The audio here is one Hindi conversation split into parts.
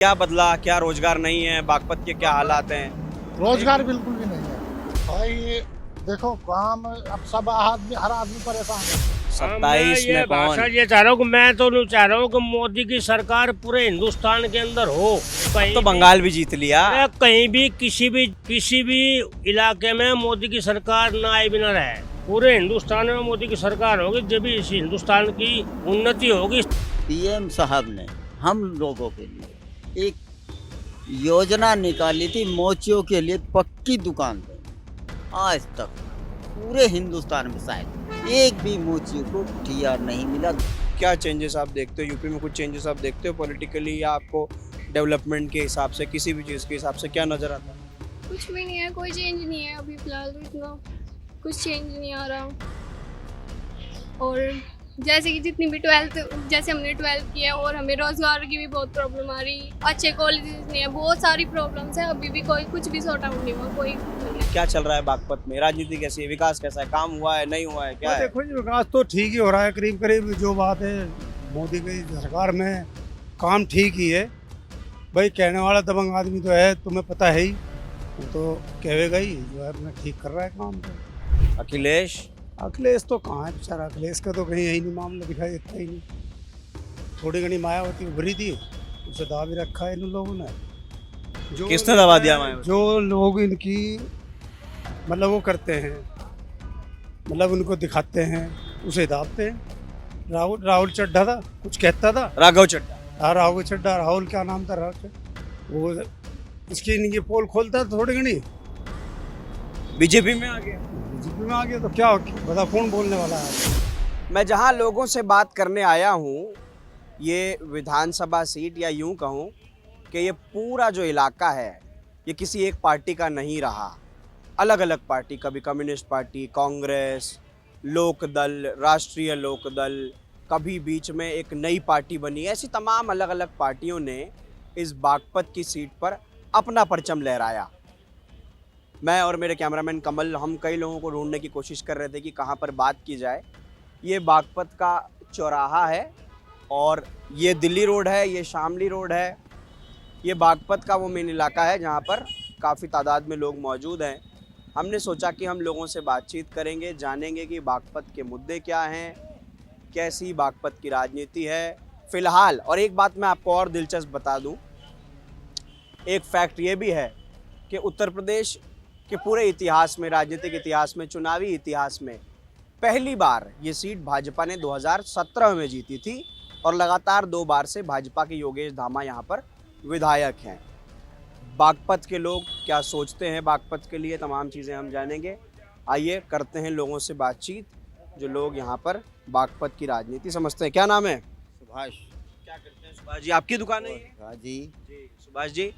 क्या बदला, क्या रोजगार नहीं है, बागपत के क्या हालात हैं? रोजगार बिल्कुल भी नहीं है भाई। ये देखो काम, अब सब आदमी, हर आदमी परेशान है। हाँ, मैं 27 ये में भाषा कौन? ये चाह रहा हूँ कि मैं तो नहीं चाह रहा हूँ कि मोदी की सरकार पूरे हिंदुस्तान के अंदर हो। अब कहीं तो भी बंगाल भी जीत लिया। अरे कहीं भी किसी भी इलाके में मोदी की सरकार ना आए बिना रहे। पूरे हिंदुस्तान में मोदी की सरकार होगी जब भी इस हिंदुस्तान की उन्नति होगी। पीएम साहब ने हम लोगों के लिए एक योजना निकाली थी, मोचियों के लिए पक्की दुकान देंगे। आज तक पूरे हिंदुस्तान में शायद एक भी मोची को ठिया नहीं मिला। क्या चेंजेस आप देखते हो यूपी में? कुछ चेंजेस आप देखते हो पॉलिटिकली, या आपको डेवलपमेंट के हिसाब से, किसी भी चीज़ के हिसाब से क्या नजर आता है? कुछ भी नहीं है, कोई चेंज नहीं है अभी फिलहाल तो इतना कुछ चेंज नहीं आ रहा। और जैसे कि जितनी भी जैसे हमने 12th किया और हमें रोजगार की भी बहुत प्रॉब्लम आ रही, अच्छे कॉलेजेस नहीं है, बहुत सारी प्रॉब्लम्स है, अभी भी कोई कुछ भी सॉर्ट आउट नहीं हुआ कोई नहीं। क्या चल रहा है बागपत में? राजनीति कैसी है? विकास कैसा है? काम हुआ है, नहीं हुआ है, क्या है? देखो जी, विकास तो ठीक ही हो रहा है करीब करीब। जो बात है मोदी की सरकार में, काम ठीक ही है भाई। कहने वाला दबंग आदमी तो है, तुम्हें पता है ही, वो तो कहेगा ही जो है अपना ठीक कर रहा है काम। तो अखिलेश तो कहाँ है बेचारा, अखिलेश का तो कहीं यही नहीं मामला दिखाई देता ही नहीं। थोड़ी घनी मायावती उभरी थी, उसे दबा भी रखा है इन लोगों ने। जो किसने दबा दिया मायावती? जो लोग इनकी मतलब वो करते हैं, मतलब उनको दिखाते हैं, उसे दाबते हैं। राहुल चड्ढा था, कुछ कहता था। राघव चड्ढा। हाँ, राहुल चड्ढा, राहुल क्या नाम था, राहुल चड्ढा, वो इसकी इनकी पोल खोलता था थोड़ी घनी, बीजेपी में आ गया। बीजेपी में आ गया तो क्या बता, कौन बोलने वाला है। मैं जहां लोगों से बात करने आया हूं, ये विधानसभा सीट, या यूं कहूं कि ये पूरा जो इलाका है ये किसी एक पार्टी का नहीं रहा। अलग अलग पार्टी, कभी कम्युनिस्ट पार्टी, कांग्रेस, लोकदल, राष्ट्रीय लोकदल, कभी बीच में एक नई पार्टी बनी। ऐसी तमाम अलग अलग पार्टियों ने इस बागपत की सीट पर अपना परचम लहराया। मैं और मेरे कैमरामैन कमल, हम कई लोगों को ढूंढने की कोशिश कर रहे थे कि कहाँ पर बात की जाए। ये बागपत का चौराहा है और ये दिल्ली रोड है, ये शामली रोड है। ये बागपत का वो मेन इलाका है जहाँ पर काफ़ी तादाद में लोग मौजूद हैं। हमने सोचा कि हम लोगों से बातचीत करेंगे, जानेंगे कि बागपत के मुद्दे क्या हैं, कैसी बागपत की राजनीति है फ़िलहाल। और एक बात मैं आपको और दिलचस्प बता दूं, एक फैक्ट ये भी है कि उत्तर प्रदेश के पूरे इतिहास में, राजनीतिक इतिहास में, चुनावी इतिहास में पहली बार ये सीट भाजपा ने 2017 में जीती थी और लगातार 2 बार से भाजपा के योगेश धामा यहाँ पर विधायक हैं। बागपत के लोग क्या सोचते हैं बागपत के लिए, तमाम चीज़ें हम जानेंगे। आइए करते हैं लोगों से बातचीत, जो लोग यहाँ पर बागपत की राजनीति समझते हैं। क्या नाम है? सुभाष। क्या करते हैं सुभाष जी? आपकी दुकान है ये? हाँ जी। जी सुभाष जी,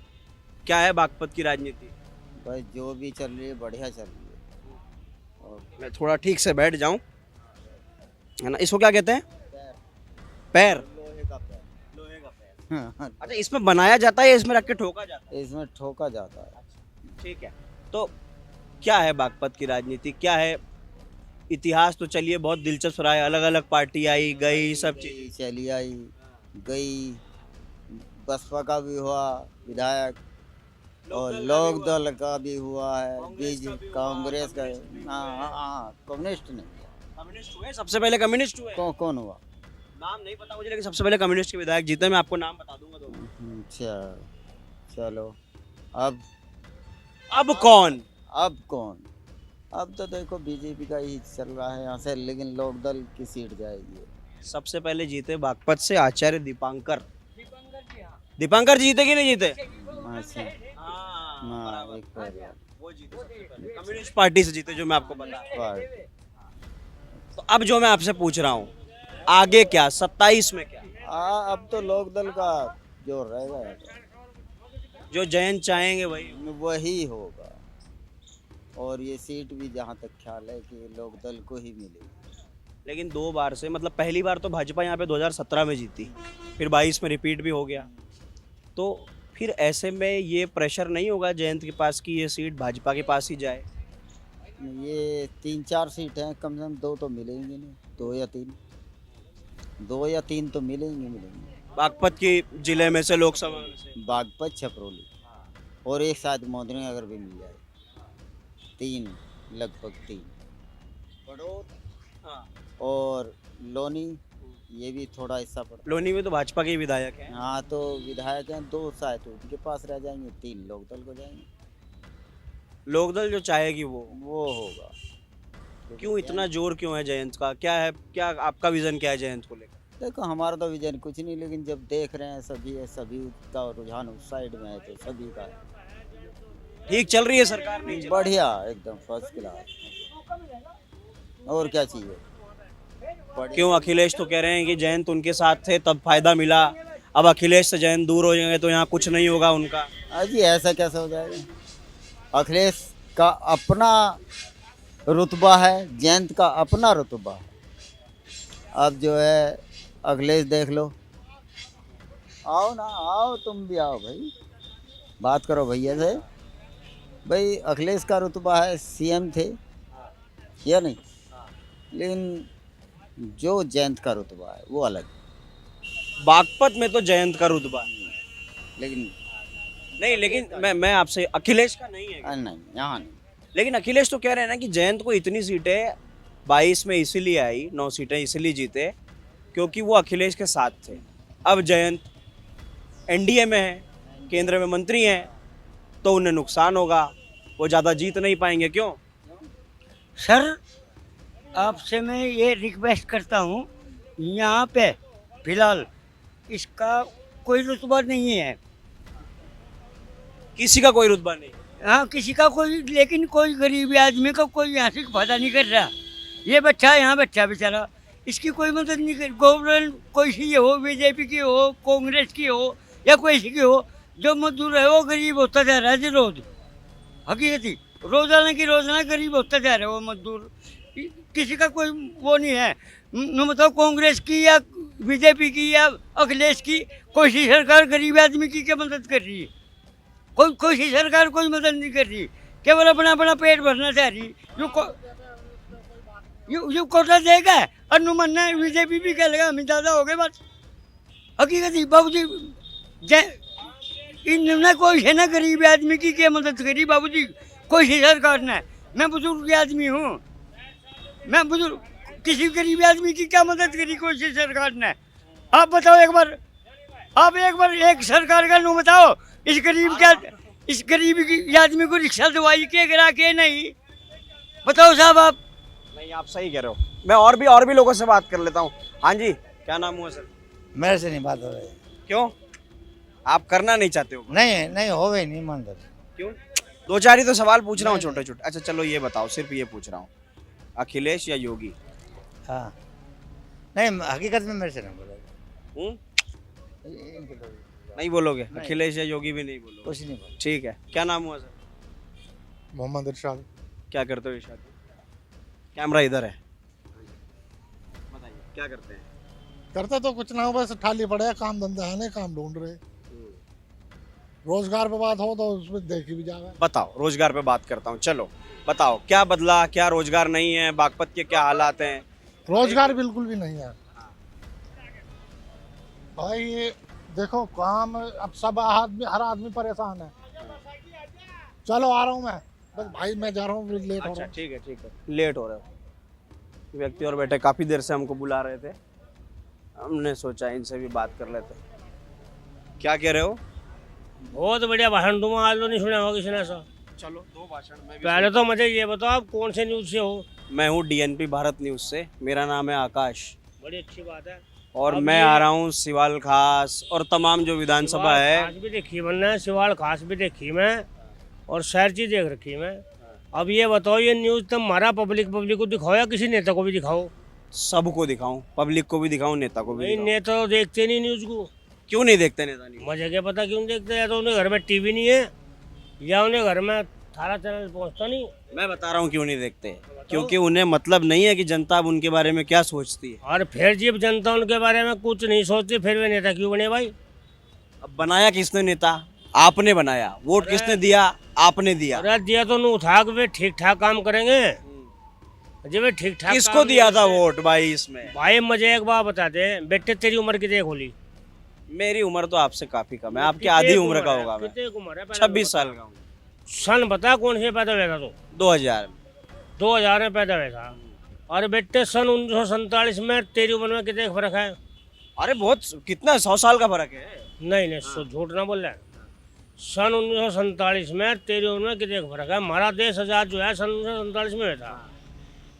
क्या है बागपत की राजनीति? भाई जो भी चल रही है बढ़िया चल रही है। और मैं थोड़ा ठीक से बैठ जाऊं, है ना? इसको क्या कहते हैं? पैर। लोहे का पैर। लोहे का पैर। अच्छा, इसमें बनाया जाता है या इसमें रख के ठोका जाता है? इसमें ठोका जाता है। ठीक है। तो क्या है बागपत की राजनीति, क्या है? इतिहास तो चलिए बहुत दिलचस्प रहा है, अलग अलग पार्टी आई गई, सब चीज़। चली आई गई, बसपा का भी हुआ विधायक, और लोक दल का भी हुआ है, कांग्रेस का। हाँ, कम्युनिस्ट नहीं हुआ। कम्युनिस्ट हुए सबसे पहले, कम्युनिस्ट हुए। कौन हुआ? नाम नहीं पता मुझे, लेकिन सबसे पहले कम्युनिस्ट के विधायक जीते। मैं आपको नाम बता दूंगा तो। अच्छा, चलो। अब कौन? अब तो देखो बीजेपी का ही चल रहा है यहाँ से, लेकिन लोकदल की सीट जाएगी। सबसे पहले जीते बागपत से आचार्य दीपांकर। दीपांकर जी जीते कि नहीं जीते? अच्छा, हाँ, एक बार वो जीते सबसे पहले, कम्युनिस्ट पार्टी से जीते, जो मैं आपको बता। बार। तो अब जो मैं आपसे पूछ रहा हूँ, आगे क्या 27 में क्या? अब तो लोकदल का जो रहेगा, जो जयंत चाहेंगे वही होगा। और ये सीट भी जहाँ तक ख्याल है कि लोकदल को ही मिलेगी। लेकिन 2 बार से, मतलब पहली बार तो भाजपा यहाँ पे 2017 में जीती, फिर 22 में रिपीट भी हो गया। तो फिर ऐसे में ये प्रेशर नहीं होगा जयंत के पास कि ये सीट भाजपा के पास ही जाए? ये 3-4 सीट हैं, कम से कम 2 तो मिलेंगी नहीं, 2 या 3 तो मिलेंगे। बागपत की जिले में से लोकसभा में से बागपत छपरोली और एक साथ मोदनी अगर भी मिल जाए, 3 लगभग 3 पड़ोद हाँ। और लोनी, ये भी थोड़ा हिस्सा पड़ता लोनी में तो भाजपा के ही विधायक हैं। है। हाँ, तो विधायक हैं 2 शायद तो उनके पास रह जाएंगे, 3 लोकदल को जाएंगे, लोकदल जो चाहेगी वो होगा। क्यों इतना जोर क्यों है जयंत का? क्या है, क्या आपका विजन क्या है जयंत को लेकर? देखो, हमारा तो विजन कुछ नहीं, लेकिन जब देख रहे हैं सभी का रुझान उस साइड में है, तो सभी का ठीक चल रही है सरकार? नहीं चल बढ़िया, एकदम फर्स्ट क्लास। और क्या चाहिए? रही? क्यों? अखिलेश तो कह रहे हैं कि जयंत उनके साथ थे तब फायदा मिला, अब अखिलेश से जयंत दूर हो जाएंगे तो यहाँ कुछ नहीं होगा उनका। अजी ऐसा कैसे हो जाएगा? अखिलेश का अपना रुतबा है, जयंत का अपना रुतबा है। अब जो है अखिलेश देख लो, आओ ना, आओ तुम भी आओ भाई, बात करो भैया से। भाई अखिलेश का रुतबा है, सीएम थे या नहीं, लेकिन जो जयंत का रुतबा है वो अलग है। बागपत में तो जयंत का रुतबा है। लेकिन नहीं, लेकिन मैं आपसे, अखिलेश का नहीं है? नहीं, यहाँ नहीं। लेकिन अखिलेश तो कह रहे हैं ना कि जयंत को इतनी सीटें 22 में इसीलिए आई, 9 सीटें इसीलिए जीते क्योंकि वो अखिलेश के साथ थे। अब जयंत एनडीए में है, केंद्र में मंत्री हैं, तो उन्हें नुकसान होगा, वो ज़्यादा जीत नहीं पाएंगे। क्यों? सर, आपसे मैं ये रिक्वेस्ट करता हूँ, यहाँ पे फिलहाल इसका कोई रुतबा नहीं है। किसी का कोई रुतबा नहीं। हाँ, किसी का कोई, लेकिन कोई गरीब आदमी का कोई यहाँ से फायदा नहीं कर रहा। ये बच्चा यहाँ बच्चा बेचारा, इसकी कोई मदद नहीं कर। गवर्नमेंट कोई सी हो, बीजेपी की हो, कांग्रेस की हो या कोई सी की हो, जो मजदूर है वो गरीब होता जा रहा है रोज। हकीकती रोजाना की रोजाना गरीब होता जा रहा है वो मजदूर। किसी का कोई वो नहीं है। न मतलब कांग्रेस की या बीजेपी की या अखिलेश की, कोई सी सरकार गरीब आदमी की क्या मदद कर रही है? कोई सी सरकार कोई मदद नहीं कर रही, केवल अपना अपना पेट भरना चाह रही। यू कोटा देगा और नुमन्ना बीजेपी भी कह लेगा हम ज़्यादा हो गए बस। हकीकत बाबूजी, इन्होंने कोई है ना गरीब आदमी की क्या मदद करी बाबूजी, कोई सी सरकार ने। मैं बुजुर्ग आदमी हूँ, मैं बुजुर्ग, किसी गरीब आदमी की क्या मदद करी कोई सी सरकार ने? आप बताओ एक बार, आप एक बार एक सरकार का नाम बताओ, इस गरीब की आदमी को रिक्शा दवाई के गिरा के नहीं। बताओ साहब आप। नहीं, आप सही कह रहे हो। मैं और भी लोगों से बात कर लेता हूँ। हाँ जी, क्या नाम हुआ सर? मेरे से नहीं बात हो रही। क्यों? आप करना नहीं चाहते हो? नहीं हो गई नहीं मन। क्यों? 2-4 ही तो सवाल पूछ रहा हूँ, छोटे छोटे। अच्छा चलो ये बताओ, सिर्फ ये पूछ रहा हूँ, अखिलेश या योगी? हाँ, नहीं हकीकत में मेरे से नहीं बोला। हम्म? नहीं बोलोगे? अखिलेश या योगी भी नहीं बोलोगे? कुछ नहीं बोला। ठीक है, क्या नाम हुआ सर? मोहम्मद इरशाद। क्या करते हो इरशाद? कैमरा इधर है, बताइए क्या करते हैं? करते तो कुछ ना हो, बस ठाली पड़े हैं, काम धंधा है नहीं, काम ढूंढ रहे। रोजगार पे बात हो तो उसमें देखी भी जाएगा। बताओ, रोजगार पे बात करता हूँ। चलो बताओ, क्या बदला, क्या रोजगार नहीं है, बागपत के क्या हालात हैं? रोजगार बिल्कुल भी नहीं है भाई। ये देखो काम, अब सब आदमी, हर आदमी परेशान है। चलो आ रहा हूँ मैं, बस भाई मैं जा रहा हूँ, लेट हो रहा अच्छा हूँ। ठीक है, लेट हो रहे हो। व्यक्ति और बैठे, काफ़ी देर से हमको बुला रहे थे, हमने सोचा इनसे भी बात कर लेते। क्या कह रहे हो? बहुत बढ़िया भाषण दूंगा, आज तो नहीं सुना होगा किसी ने ऐसा। चलो 2 भाषण में भी। पहले तो मुझे ये बताओ, आप कौन से न्यूज़ से हो? मैं हूँ डीएनपी भारत न्यूज़ से, मेरा नाम है आकाश, बड़ी अच्छी बात है। और अब मैं ये- आ रहा हूँ सिवाल खास और तमाम जो विधानसभा है। खास भी देखी मैंने, सिवाल खास भी देखी मैं, और शहर चीज देख रखी मैं। अब ये बताओ, ये न्यूज़ तुम हमारा पब्लिक को दिखाओ या किसी नेता को भी दिखाओ? सबको दिखाऊं, पब्लिक को भी दिखाऊं, नेता को भी नहीं, दिखाऊं। नेता तो देखते नहीं न्यूज़ को। क्यों नहीं देखते नेता? नहीं मुझे क्या पता क्यों देखते? या तो उन्हें घर में टीवी नहीं है, या उन्हें घर में थारा चैनल पहुंचता नहीं। मैं बता रहा हूँ क्यों नहीं देखते, क्योंकि उन्हें मतलब नहीं है कि जनता अब उनके बारे में क्या सोचती है। और फिर जब जनता उनके बारे में कुछ नहीं सोचती, फिर वे नेता क्यों बने भाई? अब बनाया किसने नेता? आपने बनाया। वोट किसने दिया? आपने दिया। अरे दिया तो उन्हें उठा के वे ठीक ठाक काम करेंगे। जब वे ठीक ठाक किसको दिया था वोट भाई? इसमें भाई मुझे एक बात बता दे, बेटे तेरी उम्र कितनी होली? मेरी उम्र तो आपसे काफी कम है, आपकी आधी उम्र का होगा मैं। कितने उम्र है? 26 साल का हूँ। सन बता कौन से पैदा हुआ था तो? 2000 में। 2000 में पैदा हुआ था। और बेटे सन 1947 में तेरी उम्र में कितने फर्क है? अरे बहुत, कितना 100 साल का फर्क है। नहीं नहीं, झूठ ना बोल रहा है। सन 1947 में तेरी उम्र में कितने फर्क है? हमारा देश आजाद जो है सन 1947 में हुआ था।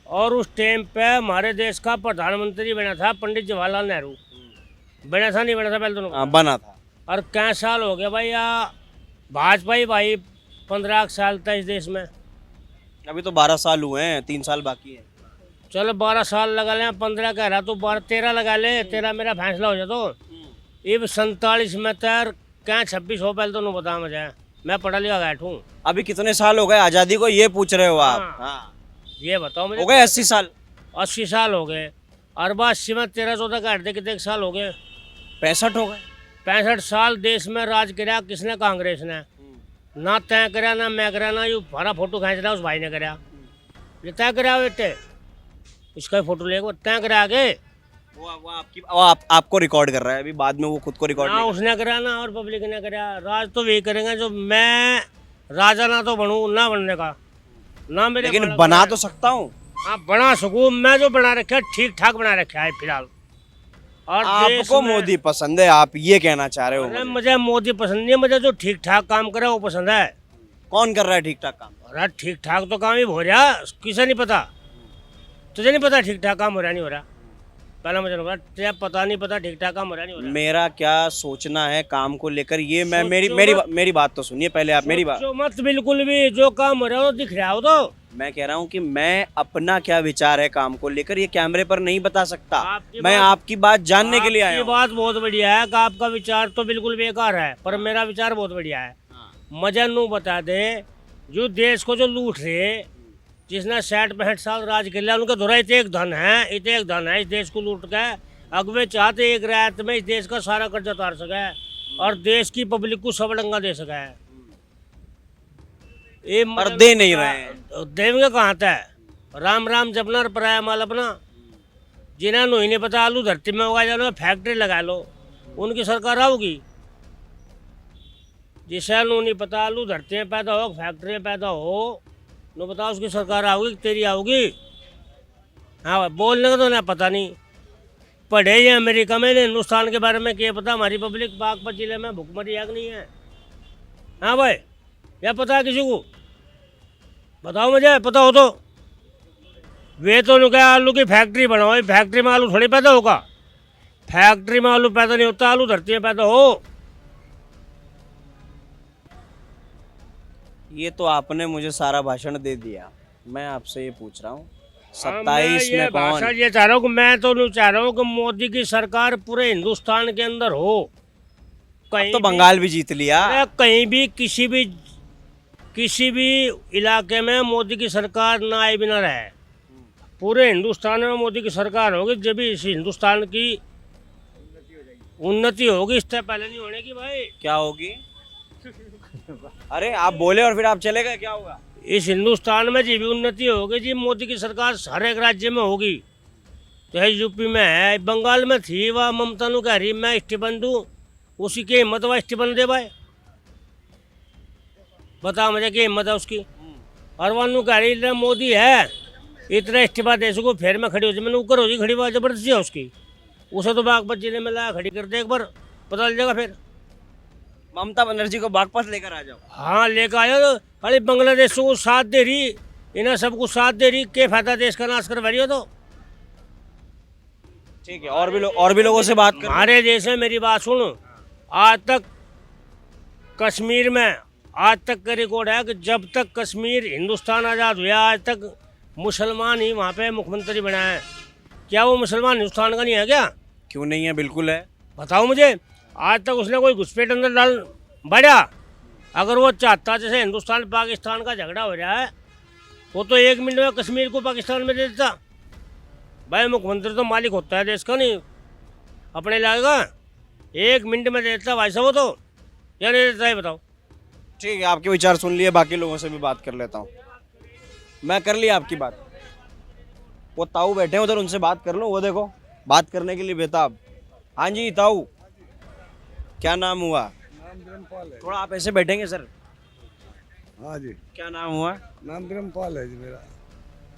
और उस टाइम पे हमारे देश का प्रधानमंत्री बना था पंडित जवाहरलाल नेहरू। बना था नहीं बना था पहले दोनों? हाँ, बना था। और क्या साल हो गया भाई? या भाजपा ही भाई 15 साल था इस देश में। अभी तो 12 साल हुए हैं, 3 साल बाकी है। चलो 12 साल लगा लें, 15 कह रहा तो 13 लगा ले, तेरा मेरा फैसला हो जाए। तो ये 47 में तैर क्या 26 हो पहले दोनों बता मुझे, मैं पढ़ा लिखा बैठ हूँ। अभी कितने साल हो गए आजादी को, ये पूछ रहे हो आप? हाँ। हाँ। ये बताओ मुझे। हो गए 80 साल। 80 साल हो गए। और बस 80 में 13-14 काट दे, कितने साल हो गए? 65 हो गए। 65 साल देश में राज कराया किसने? कांग्रेस ने। ना तय कराया, ना मैं कराया, ना यू हमारा फोटो खींच रहा उस भाई ने कराया। ये तय कराया बेटे, इसका फोटो लेके तय करा आगे। आपको रिकॉर्ड कर रहा है अभी, बाद में वो खुद को रिकॉर्ड ना उसने करा ना और पब्लिक ने करा। राज तो वही करेंगे जो मैं राजा ना तो बनूं ना बनने का ना मेरे। लेकिन बना तो सकता हूँ। हाँ बना सकूं मैं, जो बना रखा है ठीक ठाक बना रखा है फिलहाल। और आपको मोदी पसंद है, आप ये कहना चाह रहे हो? मुझे मोदी पसंद नहीं है, मुझे जो ठीक ठाक काम करे वो पसंद है। कौन कर रहा है ठीक ठाक काम? अरे ठीक ठाक तो काम ही हो रहा, किसे नहीं पता? तुझे नहीं पता ठीक ठाक काम हो रहा नहीं हो रहा? पहला मुझे नहीं पता, तुझे पता नहीं पता ठीक ठाक काम हो रहा नहीं हो रहा? मेरा क्या सोचना है काम को लेकर, ये मैं मेरी बात तो सुनिए पहले आप मेरी बात। जो मत बिल्कुल भी, जो काम हो रहा है वो दिख रहा हो तो। मैं कह रहा हूँ कि मैं अपना क्या विचार है काम को लेकर ये कैमरे पर नहीं बता सकता। आपकी मैं बात- आपकी बात जानने के लिए आया ये हूँ। बात बहुत बढ़िया है कि आपका विचार तो बिल्कुल बेकार है, पर मेरा विचार बहुत बढ़िया है। मजा नू बता दे, जो देश को जो लूट रहे, जिसने 60-65 साल राज कर लिया, उनका धोरा इतने एक धन है इस देश को लूट के। अगवे चाहते एक रात में इस देश का सारा कर्जा उतार सके और देश की पब्लिक को सब डंगा दे सके। ये पर दे नहीं रहे हैं। देंगे कहाँ तक? राम राम जपना और पराया माल अपना। जिन्हें ही नहीं पता आलू धरती में उगा जाओ, फैक्ट्री लगा लो, उनकी सरकार आओगी। जिसे नहीं पता आलू धरती में पैदा हो, फैक्ट्री में पैदा हो, नो बताओ उसकी सरकार आओगी, तेरी आओगी? हाँ बोलने का तो ना पता नहीं। पढ़े ये अमेरिका में, हिंदुस्तान के बारे में क्या पता? हमारी पब्लिक बागपत जिले में भुखमरी आग नहीं है। हाँ भाई, या पता है किसी को? बताओ मुझे, पता हो तो। वे तो क्या आलू की फैक्ट्री बनाओ, फैक्ट्री में आलू थोड़ी पैदा होगा। फैक्ट्री में आलू पैदा नहीं होता, आलू धरती में पैदा हो। ये तो आपने मुझे सारा भाषण दे दिया। मैं आपसे ये पूछ रहा हूँ 27 में कौन? ये चाह रहा हूँ कि मैं तो नहीं चाह रहा हूँ कि मोदी की सरकार पूरे हिंदुस्तान के अंदर हो। कहीं तो बंगाल भी जीत लिया। कहीं भी किसी भी इलाके में मोदी की सरकार ना आए बिना रहे। पूरे हिंदुस्तान में मोदी की सरकार होगी, जब भी इस हिंदुस्तान की उन्नति होगी। इससे पहले नहीं होने की भाई। क्या होगी? अरे आप बोले और फिर आप चले गए, क्या होगा? इस हिंदुस्तान में जी भी उन्नति होगी जी, मोदी की सरकार हर एक राज्य में होगी। चाहे यूपी में है, बंगाल में थी, वह ममता नु कह रही मैं स्टीफन दूँ, उसी की हिम्मत वह स्टीफन दे भाई। बता मुझे क्या हिम्मत है उसकी? और वह नु कह रही मोदी है इतना इस्तीफा दे सको, फिर मैं खड़ी हो जाए, मैंने ऊपर हो जी खड़ी, बात जबरदस्ती है उसकी। उसे तो बागपत जिले में लाया खड़ी कर दे, एक बार पता चल जाएगा। फिर ममता बनर्जी को बागपत लेकर आ जाओ। हाँ लेकर आया तो खाली बांग्लादेश को साथ दे रही, इन्हें सबको साथ दे रही, क्या फायदा देश का नाश करवा रही हो? तो ठीक है, और भी लोगों से बात कर। हमारे देश में मेरी बात सुन, आज तक कश्मीर में आज तक का रिकॉर्ड है कि जब तक कश्मीर हिंदुस्तान आज़ाद हुआ आज तक मुसलमान ही वहाँ पे मुख्यमंत्री बना है। क्या वो मुसलमान हिंदुस्तान का नहीं है क्या? क्यों नहीं है? बिल्कुल है। बताओ मुझे, आज तक उसने कोई घुसपैठ अंदर डाल बढ़ा? अगर वो चाहता, जैसे हिंदुस्तान पाकिस्तान का झगड़ा हो रहा है, वो तो 1 मिनट में कश्मीर को पाकिस्तान में दे देता। भाई मुख्यमंत्री तो मालिक होता है देश का, नहीं अपने इलाके का। 1 मिनट में दे देता भाई साहब, वो तो क्या नहीं देता है? बताओ। ठीक है, आपके विचार सुन लिए, बाकी लोगों से भी बात कर लेता हूँ। मैं कर लिया आपकी बात। वो ताऊ बैठे हैं उधर, उनसे बात कर लो। वो देखो बात करने के लिए बेताब। हाँ जी ताऊ, क्या नाम हुआ? नाम ब्रह्मपाल है। थोड़ा आप ऐसे बैठेंगे सर। हाँ जी, क्या नाम हुआ? नाम ब्रह्मपाल है जी मेरा।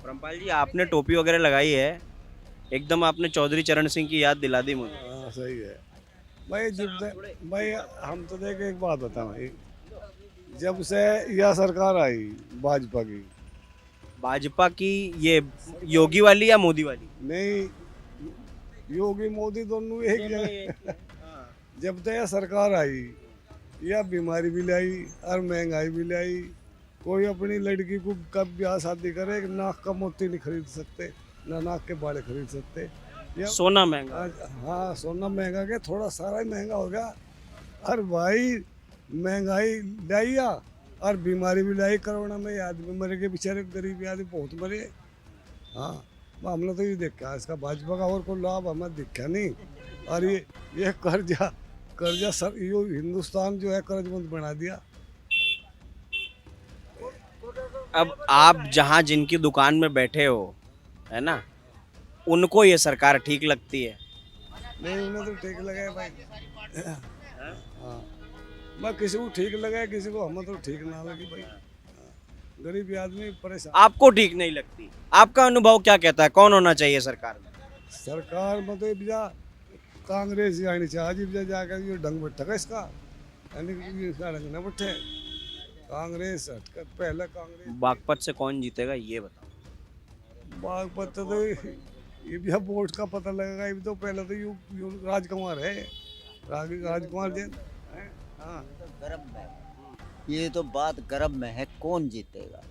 ब्रह्मपाल जी, आपने टोपी वगैरह लगाई है, एकदम आपने चौधरी चरण सिंह की याद दिला दी मुझे। हाँ सही है भाई। जब से भाई हम तो देख एक बात बताओ भाई, जब से यह सरकार आई भाजपा की, भाजपा की ये योगी वाली या मोदी वाली? नहीं योगी मोदी दोनों एक जगह। जब से यह सरकार आई, यह बीमारी भी लाई और महंगाई भी लाई। कोई अपनी लड़की को कब ब्याह शादी करे, एक नाक का मोती नहीं खरीद सकते, ना नाक के बाड़े खरीद सकते। यह सोना महंगा। हाँ सोना महंगा के थोड़ा सारा ही महंगा हो गया। और भाई महंगाई लाई और बीमारी भी लाई। कोरोना में आदमी मरे के, बेचारे गरीब आदमी बहुत मरे। हाँ हमने तो ये देखा इसका भाजपा का और कोई लाभ हमें दिखा नहीं। और ये कर्जा सर यो हिंदुस्तान जो है कर्जमंद बना दिया। अब आप जहाँ जिनकी दुकान में बैठे हो, है ना, उनको ये सरकार ठीक लगती है? नहीं उन्हें तो ठीक लगा है भाई। हाँ मैं किसी को ठीक लगा है, किसी को हमें तो ठीक ना लगी भाई। गरीब आदमी परेशान। आपको ठीक नहीं लगती? आपका अनुभव क्या कहता है, कौन होना चाहिए सरकार में? सरकार में तो बिजा कांग्रेस ही आनी चाहिए। बिजा जाकर ये ढंग बैठा का इसका, यानी कि इसका ढंग ना बैठे। कांग्रेस हटकर पहले कांग्रेस। बागपत से कौन जीतेगा ये बताओ। बागपत तो ये भी अब वोट का पता लगेगा। ये भी तो पहले तो यू राजकुमार है, राजकुमार जी। हाँ गर्भ में, ये तो बात गर्भ में है, कौन जीतेगा?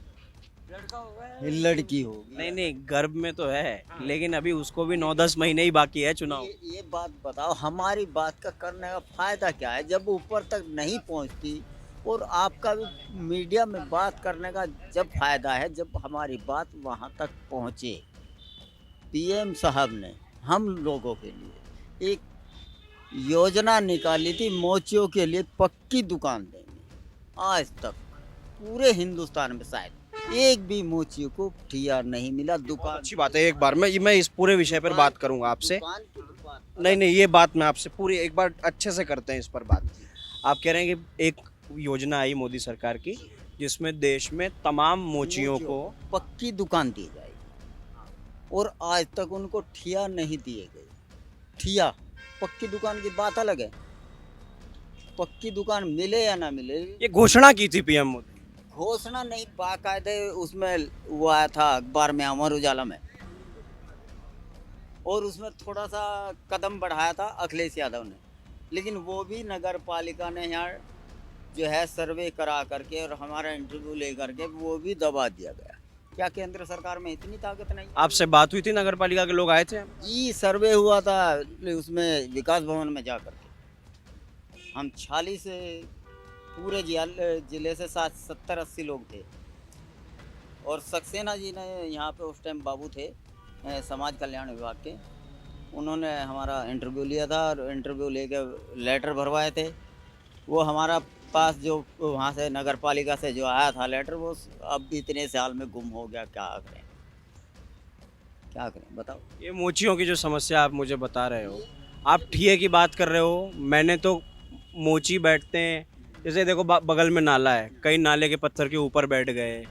ये लड़की होगी। नहीं नहीं, गर्भ में तो है, लेकिन अभी उसको भी 9-10 महीने ही बाकी है चुनाव। ये बात बताओ, हमारी बात का करने का फायदा क्या है जब ऊपर तक नहीं पहुंचती? और आपका भी मीडिया में बात करने का जब फायदा है जब हमारी बात वहां तक पहुंचे। पीएम साहब ने हम लोगों के लिए एक योजना निकाली थी, मोचियों के लिए पक्की दुकान देंगे। आज तक पूरे हिंदुस्तान में शायद एक भी मोचियों को ठिया नहीं मिला। दुकान अच्छी बात है। एक बार मैं इस पूरे विषय पर बात करूंगा आपसे। दुकान की दुकान। नहीं नहीं, ये बात मैं आपसे पूरी एक बार अच्छे से करते हैं इस पर बात। आप कह रहे हैं कि एक योजना आई मोदी सरकार की जिसमें देश में तमाम मोचियों को पक्की दुकान दी जाएगी, और आज तक उनको ठिया नहीं दिए गए। ठिया, पक्की दुकान की बात अलग है, पक्की दुकान मिले या ना मिले। ये घोषणा की थी पीएम मोदी। घोषणा नहीं, बाकायदे उसमें वो आया था अखबार में, अमर उजाला में, और उसमें थोड़ा सा कदम बढ़ाया था अखिलेश यादव ने। लेकिन वो भी नगर पालिका ने यहाँ जो है सर्वे करा करके और हमारा इंटरव्यू ले करके वो भी दबा दिया गया। क्या केंद्र सरकार में इतनी ताकत नहीं? आपसे बात हुई थी, नगर पालिका के लोग आए थे? जी सर्वे हुआ था उसमें विकास भवन में जा करके। हम छाली से पूरे जिले से 70-80 लोग थे, और सक्सेना जी ने यहाँ पे उस टाइम बाबू थे समाज कल्याण विभाग के, उन्होंने हमारा इंटरव्यू लिया था और इंटरव्यू लेके लेटर भरवाए थे। वो हमारा पास जो वहाँ से नगर पालिका से जो आया था लेटर, वो अब इतने साल में गुम हो गया। क्या करें, क्या करें बताओ। ये मोचियों की जो समस्या आप मुझे बता रहे हो, आप ठिये की बात कर रहे हो। मैंने तो मोची बैठते हैं, जैसे देखो बगल में नाला है, कई नाले के पत्थर के ऊपर बैठ गए,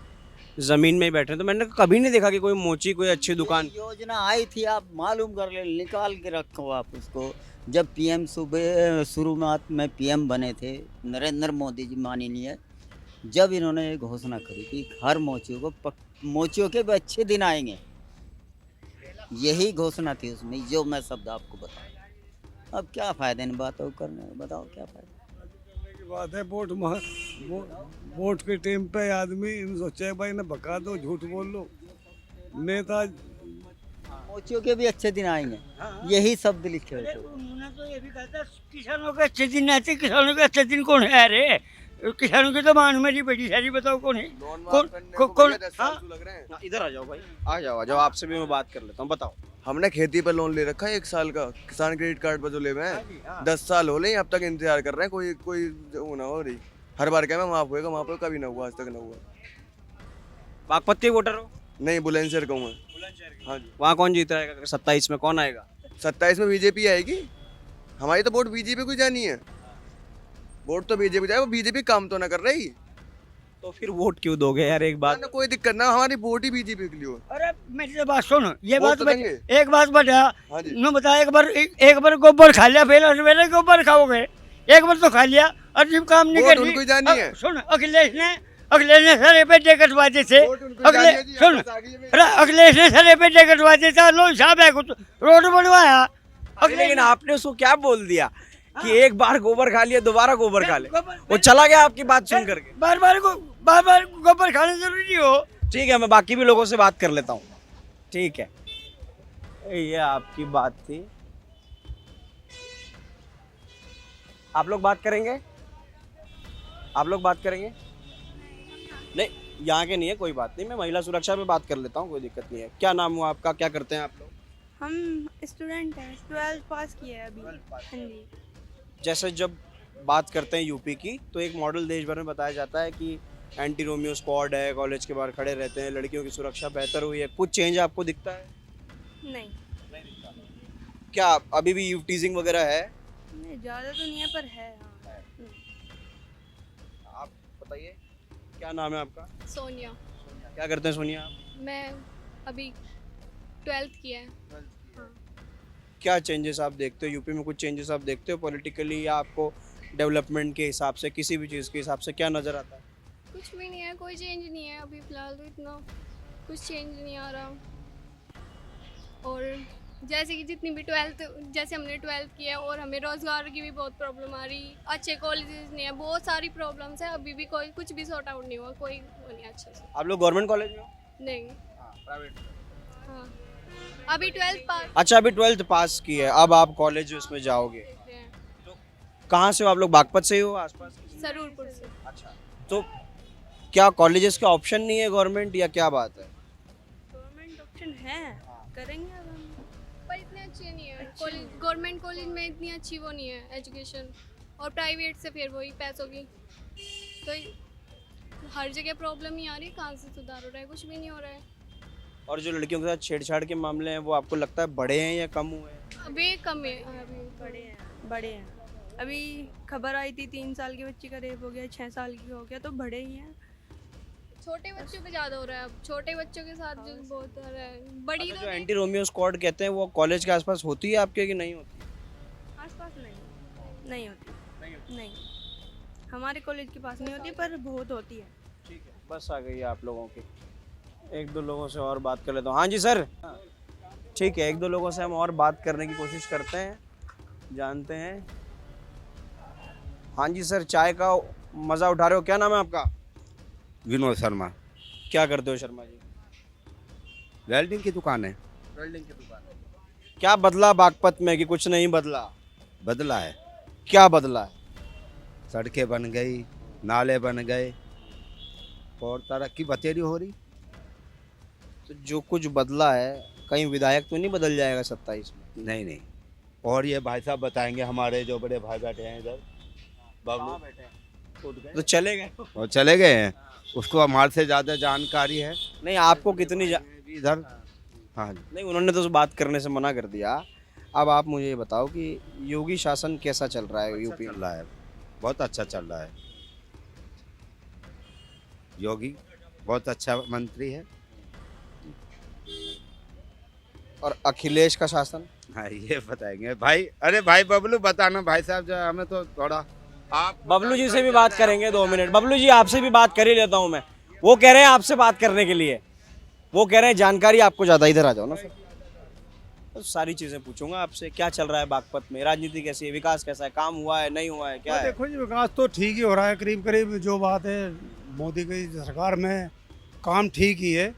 ज़मीन में ही बैठे, तो मैंने कभी नहीं देखा कि कोई मोची कोई अच्छी दुकान। योजना आई थी, आप मालूम कर ले, निकाल के रखो आप उसको। जब पीएम शुरुआत में पीएम बने थे नरेंद्र मोदी जी माननीय, जब इन्होंने एक घोषणा करी थी हर मोचियों को मोचियों के भी अच्छे दिन आएंगे, यही घोषणा थी उसमें, जो मैं शब्द आपको बताऊं। अब क्या फायदा इन बातों करने, बताओ क्या फायदा की बात है। वोट के टाइम पे आदमी सोचे भाई ना बका दो, झूठ बोल लो। नेता मोचियों के भी अच्छे दिन आएंगे, यही शब्द लिखे हुए थे। उन्होंने तो ये भी कहा था किसानों के अच्छे दिन आते। किसानों के अच्छे दिन कौन है? अरे किसानों की तो मान मेरी बड़ी सारी, बताओ कौन है? कौन? हाँ? इधर आ जाओ भाई, आ जाओ, आपसे भी मैं बात कर लेता हूँ। बताओ। हमने खेती पर लोन ले रखा है 1 साल का, किसान क्रेडिट कार्ड पर जो ले हुए हैं 10 साल हो रहे हैं, अब तक इंतजार कर रहे हैं। कोई वो ना हो रही। हर बार क्या मैं माफ होएगा, वहाँ पर कभी ना हुआ, आज तक ना हुआ। बागपत के वोटर हो? नहीं, बुलंदशहर का हूँ मैं। हाँ जी। वहाँ कौन जीत रहेगा 27 में? कौन आएगा 27 में? बीजेपी आएगी। हमारी तो वोट बीजेपी को जानी है। वोट तो बीजेपी जाए, वो बीजेपी काम तो ना कर रही। तो फिर वोट क्यों दोगे यार एक बात? ना कोई दिक्कत ना, हमारी वोट ही बीजेपी के लिए हो। अरे मेरी तो बात सुन, ये वोट बात तो बता, देंगे। एक बात बता, हाँ जी। नो बता, एक बार गोबर खा लिया, फिर सवेरे गोबर खाओगे? एक बार तो खा लिया और जब काम नहीं वोट कर उनको ही जानी है। सुन, अखिलेश ने सरे पे डे कटवा थे, वोट उनको ही जानी है जी, सुन, बस आगे ये अरे अखिलेश ने सरे पे डे कटवा था, लो साहब है कुछ रोड बनवाया। लेकिन आपने उसको क्या बोल दिया कि एक बार गोबर खा लिया दोबारा गोबर खा ले? गोबर- वो चला गया आपकी बात सुन करके। बार बार गोबर खाना जरूरी हो? ठीक है, मैं बाकी भी लोगों से बात कर लेता हूँ। ठीक है, ये आपकी बात थी। आप लोग बात करेंगे? आप लोग बात करेंगे? नहीं, यहाँ के नहीं है, कोई बात नहीं। मैं महिला सुरक्षा पे बात कर लेता हूँ, कोई दिक्कत नहीं है। क्या नाम हुआ आपका, क्या करते हैं आप लोग? हम स्टूडेंट हैं, 12th पास किया है अभी। हाँ जी। जैसे जब बात करते हैं यूपी की, तो एक मॉडल देश भर में बताया जाता है कि एंटी रोमियो स्क्वाड है, कॉलेज के बाहर खड़े रहते हैं, लड़कियों की सुरक्षा बेहतर हुई है। कुछ चेंज आपको दिखता है? नहीं, क्या अभी भी टीजिंग वगैरह है? नहीं ज़्यादा तो नहीं है पर है। हाँ। आप बताइए, क्या नाम है आपका? सोनिया। क्या करते हैं सोनिया आप? मैं अभी 12th किया है। हाँ। क्या चेंजेस आप देखते हो यूपी में? कुछ चेंजेस आप देखते हो पॉलिटिकली, या आपको डेवलपमेंट के हिसाब से, किसी भी चीज़ के हिसाब से क्या नज़र आता है? कुछ भी नहीं है, कोई चेंज नहीं है अभी फ़िलहाल तो, इतना कुछ चेंज नहीं आ रहा। और जैसे कि जितनी भी जैसे हमने 12th किया और हमें रोज़गार की भी बहुत प्रॉब्लम आ रही, अच्छे कॉलेजेस नहीं है, बहुत सारी प्रॉब्लम्स है, अभी भी कोई कुछ भी सॉर्ट आउट नहीं हुआ, कोई वो नहीं अच्छे से। आप लोग गवर्नमेंट कॉलेज में हो? नहीं। प्राइवेट। हाँ, अभी 12th पास अच्छा, अभी 12th पास की है, अब आप कॉलेज उसमें जाओगे। हैं, कहाँ से हो आप लोग? बागपत से ही हो आसपास? सरूरपुर से। अच्छा, तो क्या कॉलेजेस का ऑप्शन नहीं है गवर्नमेंट, या क्या बात है? गवर्नमेंट ऑप्शन है, करेंगे अब हम, पर इतने अच्छे नहीं है कॉलेज। गवर्नमेंट कॉलेज में इतनी अच्छी वो नहीं है एजुकेशन, और प्राइवेट से फिर वही पैसों की, तो हर जगह प्रॉब्लम ही आ रही है। कहाँ से सुधार हो रहा है? कुछ भी नहीं हो रहा है। और जो लड़कियों के साथ छेड़छाड़ के मामले हैं, वो आपको लगता है बढ़े हैं या कम हुए हैं? अभी कम है, अभी बड़े हैं। अभी खबर आई थी 3 साल की बच्ची का रेप हो गया, 6 साल की हो गया, तो बड़े ही हैं। छोटे बच्चों पे ज़्यादा हो रहा है अब, छोटे बच्चों के साथ जो बहुत हो रहा है। बड़ी अच्छा, तो जो नहीं। एंटी रोमियो स्क्वाड कहते हैं, वो कॉलेज के आसपास होती है आपके कि नहीं होती? आसपास नहीं होती। नहीं, हमारे कॉलेज के पास नहीं होती, पर बहुत होती है। ठीक है, बस आ गई है आप लोगों की। एक दो लोगों से और बात कर लेता हूँ। हाँ जी सर, ठीक है, एक दो लोगों से हम और बात करने की कोशिश करते हैं, जानते हैं। हाँ जी सर, चाय का मज़ा उठा रहे हो? क्या नाम है आपका? विनोद शर्मा। क्या करते हो शर्मा जी? वेल्डिंग की दुकान है। वेल्डिंग की दुकान है। क्या बदला बागपत में कि कुछ नहीं बदला? बदला है, क्या बदला है? सड़कें बन गई, नाले बन गए और तरक्की बतेरी हो रही। तो जो कुछ बदला है, कहीं विधायक तो नहीं बदल जाएगा 27 में? नहीं, और ये भाई साहब बताएंगे, हमारे जो बड़े भाई बैठे हैं इधर, बाबू तो चले गए। और चले गए हैं, उसको हमारे से ज़्यादा जानकारी है। नहीं, आपको कितनी इधर हाँ जी। नहीं, उन्होंने तो बात करने से मना कर दिया। अब आप मुझे ये बताओ कि योगी शासन कैसा चल रहा है यूपी चल में? रहा है, बहुत अच्छा चल रहा है। योगी बहुत अच्छा मंत्री है। और अखिलेश का शासन? हाँ, ये बताएंगे भाई। अरे भाई बबलू बताना भाई साहब, जो हमें तो थोड़ा आप बबलू जी से भी बात करेंगे, 2 मिनट। बबलू जी, आपसे भी बात कर ही लेता हूँ मैं। वो कह रहे हैं आपसे बात करने के लिए, वो कह रहे हैं जानकारी आपको ज़्यादा। इधर आ जाओ ना सर, तो सारी चीज़ें पूछूंगा आपसे। क्या चल रहा है बागपत में? राजनीति कैसी है? विकास कैसा है? काम हुआ है, नहीं हुआ है, क्या है? देखो जी, विकास तो ठीक ही हो रहा है, करीब करीब। जो बात है, मोदी की सरकार में काम ठीक ही है।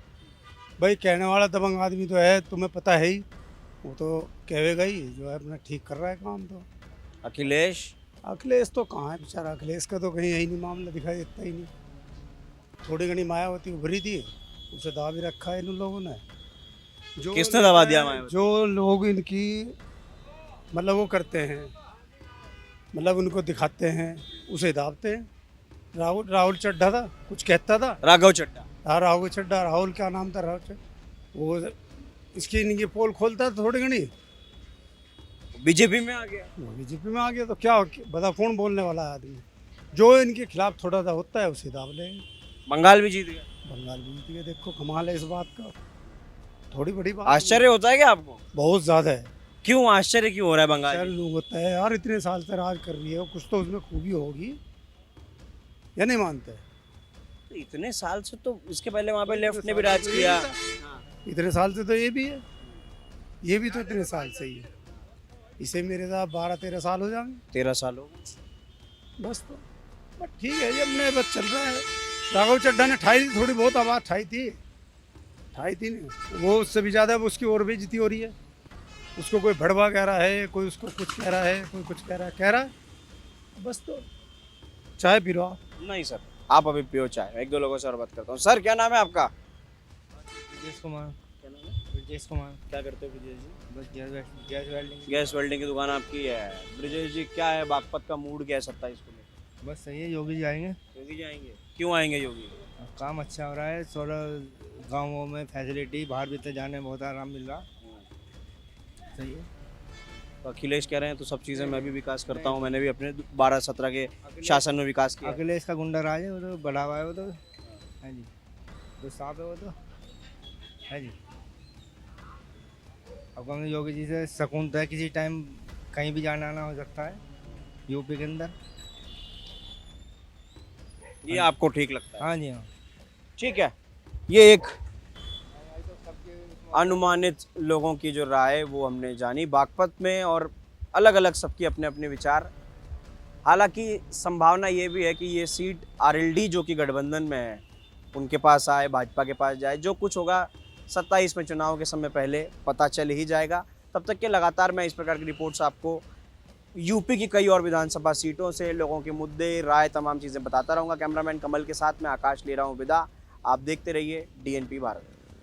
भाई कहने वाला दबंग आदमी तो है, तुम्हें पता है ही, वो तो कहेगा ही, जो है अपना ठीक कर रहा है काम। तो अखिलेश तो कहाँ है बेचारा? अखिलेश का तो कहीं यही नहीं मामला दिखाई देता ही नहीं। थोड़ी घनी मायावती उभरी थी, उसे दबा भी रखा है इन लोगों ने। जो किसने दबा दिया मायावती? जो लोग इनकी मतलब वो करते हैं, मतलब उनको दिखाते हैं, उसे दाबते हैं। राहुल चड्ढा था, कुछ कहता था। राघव चड्ढा। हाँ, राहुल चड्ढा। राहुल क्या नाम था? राहुल चड्ढा। वो इसकी इनकी पोल खोलता था थोड़ी घनी, बीजेपी में आ गया। बीजेपी में आ गया। तो क्या बता, कौन बोलने वाला है आदमी? जो इनके खिलाफ थोड़ा सा होता है उसे दाब लेंगे। बंगाल भी जीत गया। बंगाल भी जीत गया, देखो कमाल है इस बात का, थोड़ी बड़ी बात आश्चर्य होता है क्या आपको? बहुत ज़्यादा है। क्यों आश्चर्य क्यों हो रहा है बंगाल? चल लोग होता है यार, इतने साल से राज कर रही है, कुछ तो उसमें खूबी होगी, या नहीं मानते? तो इतने साल से तो इसके पहले वहाँ पे लेफ्ट ने भी राज किया। इतने साल से तो ये भी है, ये भी तो इतने साल से ही है। इसे मेरे साथ 12-13 साल हो जाएंगे। 13 साल हो गए। बस तो बस ठीक है, ये अपने बस चल रहा है। राघव चड्ढा ने ठाई थी, थोड़ी बहुत आवाज़ ठाई थी नहीं, वो उससे भी ज़्यादा वो उसकी और बेइज्जती हो रही है। उसको कोई भड़वा कह रहा है, कोई उसको कुछ कह रहा है, कोई कुछ कह रहा है। बस तो चाय पी लो आप। नहीं सर, आप अभी पियो चाय, एक दो लोगों से और बात करता हूँ। सर क्या नाम है आपका? ब्रजेश कुमार। क्या नाम है? ब्रजेश कुमार। क्या करते हो ब्रजेश जी? बस गैस वेल्डिंग। गैस वेल्डिंग की दुकान आपकी है। ब्रजेश जी क्या है, बागपत का मूड क्या है 27 को लेकर? बस सही है, योगी जी आएंगे। योगी जाएंगे? क्यों आएंगे योगी? काम अच्छा हो रहा है, थोड़ा गाँवों में फैसिलिटी, बाहर भीतर जाने में बहुत आराम मिल रहा। सही है। तो अखिलेश कह रहे हैं तो सब चीज़ें मैं भी विकास करता हूँ, मैंने भी अपने 12-17 के शासन में विकास किया। अखिलेश का गुंडा राज है, वो तो बढ़ावा है, वो तो है जी, तो साफ है वो तो है जी। अब हमने योगी जी से सुकून तो है, किसी टाइम कहीं भी जाना आना हो सकता है यूपी के अंदर। ये आपको ठीक लगता है? हाँ जी हाँ। ठीक है, ये एक अनुमानित लोगों की जो राय वो हमने जानी बागपत में, और अलग अलग सबकी अपने अपने विचार। हालांकि संभावना ये भी है कि ये सीट आरएलडी जो कि गठबंधन में है उनके पास आए, भाजपा के पास जाए। जो कुछ होगा 27 में चुनाव के समय पहले पता चल ही जाएगा। तब तक के लगातार मैं इस प्रकार की रिपोर्ट्स आपको यूपी की कई और विधानसभा सीटों से, लोगों के मुद्दे, राय, तमाम चीज़ें बताता रहूँगा। कैमरामैन कमल के साथ मैं आकाश ले रहा हूँ विदा। आप देखते रहिए DNP भारत।